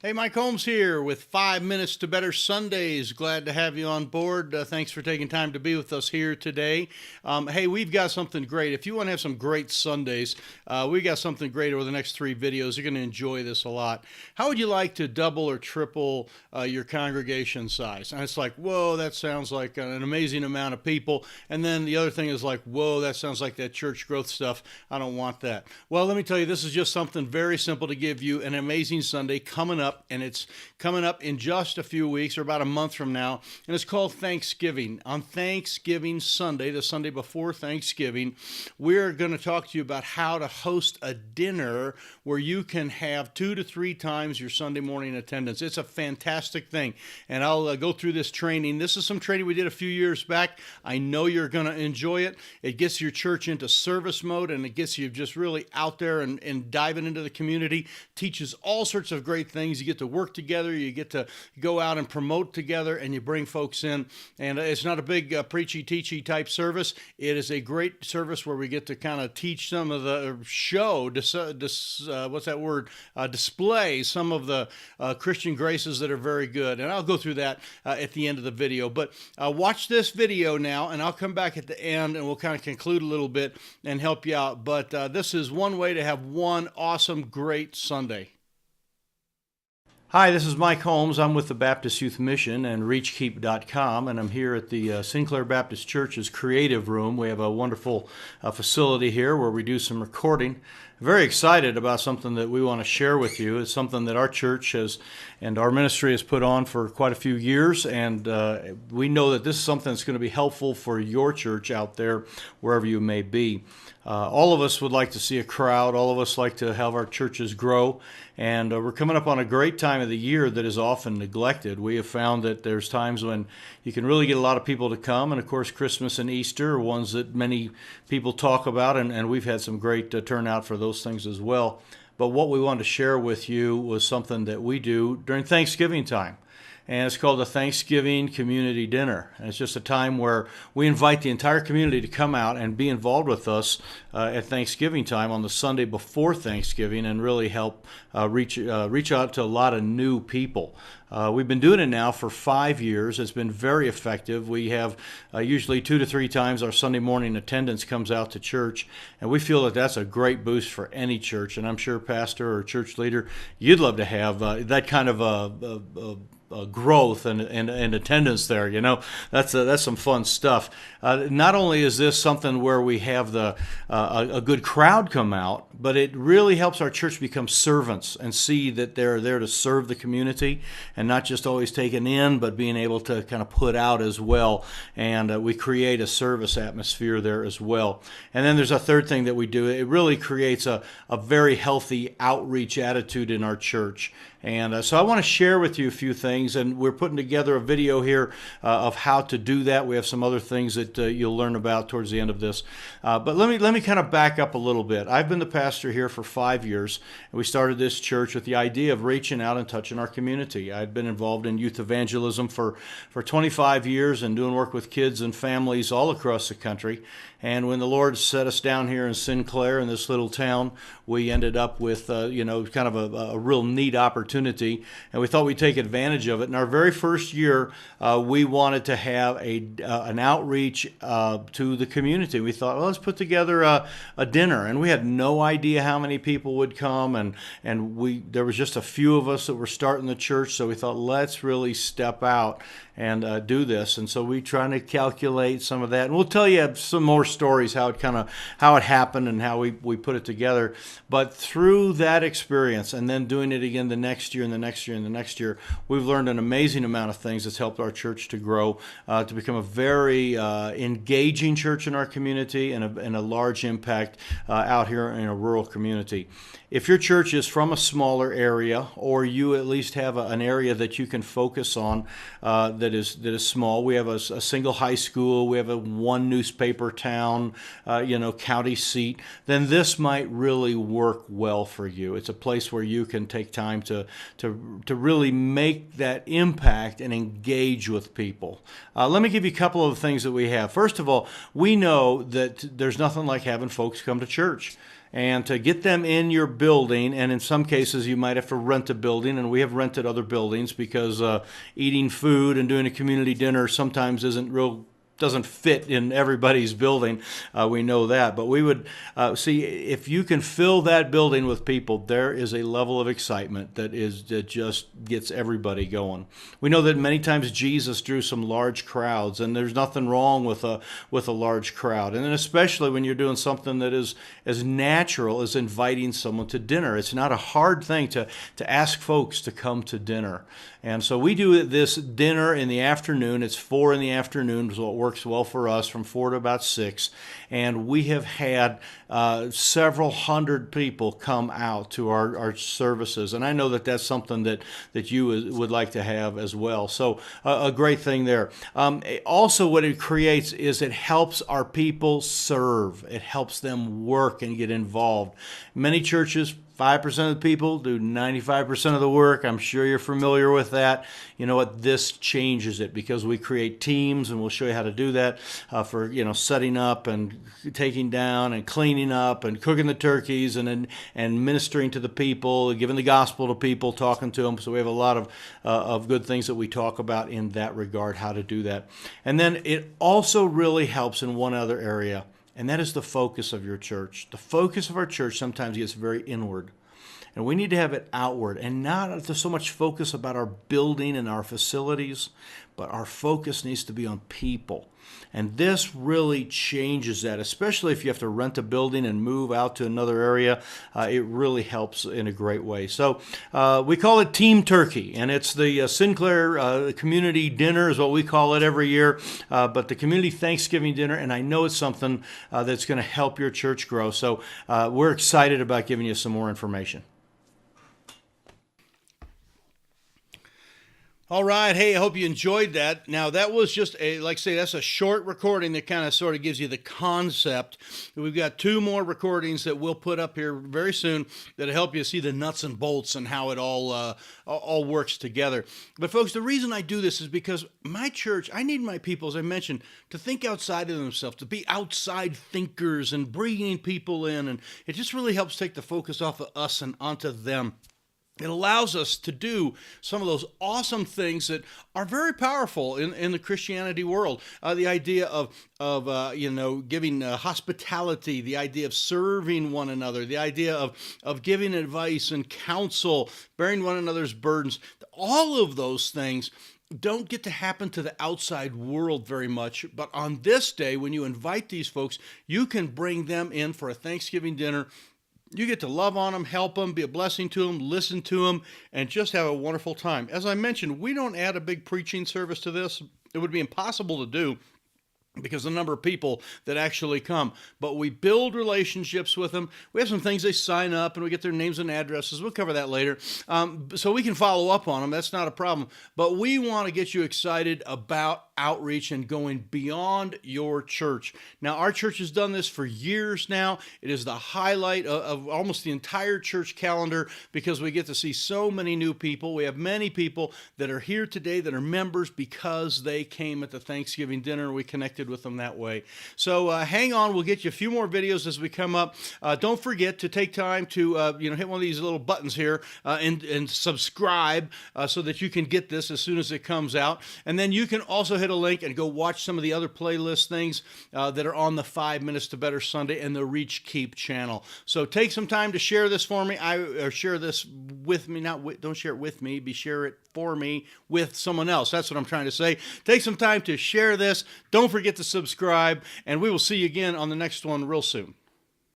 Hey, Mike Holmes here with 5 Minutes to Better Sundays. Glad to have you on board. Thanks for taking time to be with us here today. Hey, we've got something great. If you want to have some great Sundays, we got something great over the next 3 videos. You're going to enjoy this a lot. How would you like to double or triple your congregation size? And it's like, whoa, that sounds like an amazing amount of people. And then the other thing is like, whoa, that sounds like that church growth stuff. I don't want that. Well, let me tell you, this is just something very simple to give you an amazing Sunday coming up. And it's coming up in just a few weeks or about a month from now, and it's called Thanksgiving. On Thanksgiving Sunday, the Sunday before Thanksgiving, we're going to talk to you about how to host a dinner where you can have 2 to 3 times your Sunday morning attendance. It's a fantastic thing, and I'll go through this training. This is some training we did a few years back. I know you're going to enjoy it. It gets your church into service mode, and it gets you just really out there and diving into the community. Teaches all sorts of great things. You get to work together, you get to go out and promote together, and you bring folks in. And it's not a big preachy, teachy type service. It is a great service where we get to kind of teach some of the display some of the Christian graces that are very good. And I'll go through that at the end of the video. But watch this video now, and I'll come back at the end, and we'll kind of conclude a little bit and help you out. But this is one way to have one awesome, great Sunday. Hi, this is Mike Holmes. I'm with the Baptist Youth Mission and ReachKeep.com, and I'm here at the Sinclair Baptist Church's Creative Room. We have a wonderful facility here where we do some recording. Very excited about something that we want to share with you. It's something that our church has and our ministry has put on for quite a few years, and we know that this is something that's going to be helpful for your church out there, wherever you may be. All of us would like to see a crowd. All of us like to have our churches grow, and we're coming up on a great time of the year that is often neglected. We have found that there's times when you can really get a lot of people to come, and of course Christmas and Easter are ones that many people talk about, and we've had some great turnout for those things as well. But what we wanted to share with you was something that we do during Thanksgiving time. And it's called the Thanksgiving Community Dinner. And it's just a time where we invite the entire community to come out and be involved with us at Thanksgiving time on the Sunday before Thanksgiving and really help reach out to a lot of new people. We've been doing it now for 5 years. It's been very effective. We have usually 2 to 3 times our Sunday morning attendance comes out to church, and we feel that that's a great boost for any church. And I'm sure pastor or church leader, you'd love to have that kind of growth and attendance there. You know, that's some fun stuff. Not only is this something where we have a good crowd come out, but it really helps our church become servants and see that they're there to serve the community and not just always taking in, but being able to kind of put out as well. And we create a service atmosphere there as well. And then there's a third thing that we do. It really creates a very healthy outreach attitude in our church. And so I want to share with you a few things, and we're putting together a video here of how to do that. We have some other things that you'll learn about towards the end of this. But let me kind of back up a little bit. I've been the pastor here for 5 years, and we started this church with the idea of reaching out and touching our community. I'd been involved in youth evangelism for 25 years and doing work with kids and families all across the country. And when the Lord set us down here in Sinclair, in this little town, we ended up with, kind of a real neat opportunity, and we thought we'd take advantage of it. In our very first year, we wanted to have an outreach to the community. We thought, well, let's put together a dinner, and we had no idea how many people would come, and there was just a few of us that were starting the church, so we thought, let's really step out and do this. And so we trying to calculate some of that, and we'll tell you some more stories how it happened and how we put it together. But through that experience and then doing it again the next year and the next year and the next year, we've learned an amazing amount of things that's helped our church to grow, to become a very engaging church in our community and a large impact out here in a rural community. If your church is from a smaller area, or you at least have an area that you can focus on that is small, we have a single high school, we have one newspaper town, county seat, then this might really work well for you. It's a place where you can take time to really make that impact and engage with people. Let me give you a couple of things that we have. First of all, we know that there's nothing like having folks come to church. and to get them in your building, and in some cases you might have to rent a building, and we have rented other buildings because eating food and doing a community dinner sometimes doesn't fit in everybody's building. We know that. But we would see if you can fill that building with people, there is a level of excitement that just gets everybody going. We know that many times Jesus drew some large crowds, and there's nothing wrong with a large crowd. And then especially when you're doing something that is as natural as inviting someone to dinner. It's not a hard thing to ask folks to come to dinner. And so we do this dinner in the afternoon. It's 4 in the afternoon, so it works well for us, from 4 to about 6. And we have had several hundred people come out to our services. And I know that that's something that you would like to have as well. So a great thing there. Also, what it creates is it helps our people serve. It helps them work and get involved. Many churches, 5% of the people do 95% of the work. I'm sure you're familiar with that. You know what? This changes it because we create teams, and we'll show you how to do that for setting up and taking down and cleaning up and cooking the turkeys and ministering to the people, giving the gospel to people, talking to them. So we have a lot of good things that we talk about in that regard, how to do that. And then it also really helps in one other area, and that is the focus of your church. The focus of our church sometimes gets very inward. And we need to have it outward and not so much focus about our building and our facilities, but our focus needs to be on people. And this really changes that, especially if you have to rent a building and move out to another area. It really helps in a great way. So we call it Team Turkey, and it's the Sinclair Community Dinner is what we call it every year, but the Community Thanksgiving Dinner, and I know it's something that's going to help your church grow. So we're excited about giving you some more information. All right. Hey, I hope you enjoyed that. Now, that was just that's a short recording that kind of sort of gives you the concept. We've got 2 more recordings that we'll put up here very soon that'll help you see the nuts and bolts and how it all works together. But folks, the reason I do this is because my church, I need my people, as I mentioned, to think outside of themselves, to be outside thinkers and bringing people in. And it just really helps take the focus off of us and onto them. It allows us to do some of those awesome things that are very powerful in the Christianity world. The idea of giving hospitality, the idea of serving one another, the idea of giving advice and counsel, bearing one another's burdens. All of those things don't get to happen to the outside world very much, but on this day, when you invite these folks, you can bring them in for a Thanksgiving dinner. You get to love on them, help them, be a blessing to them, listen to them, and just have a wonderful time. As I mentioned, we don't add a big preaching service to this. It would be impossible to do because the number of people that actually come. But we build relationships with them. We have some things they sign up, and we get their names and addresses. We'll cover that later. So we can follow up on them. That's not a problem. But we want to get you excited about outreach and going beyond your church. Now, our church has done this for years now. It is the highlight of almost the entire church calendar because we get to see so many new people. We have many people that are here today that are members because they came at the Thanksgiving dinner. We connected with them that way. So hang on. We'll get you a few more videos as we come up. Don't forget to take time to hit one of these little buttons here and subscribe so that you can get this as soon as it comes out. And then you can also hit a link and go watch some of the other playlist things that are on the 5 Minutes to Better Sunday and the Reach Keep channel. So take some time to share this for me. Or share this with me. Don't share it with me. Share it for me with someone else. That's what I'm trying to say. Take some time to share this. Don't forget to subscribe, and we will see you again on the next one real soon.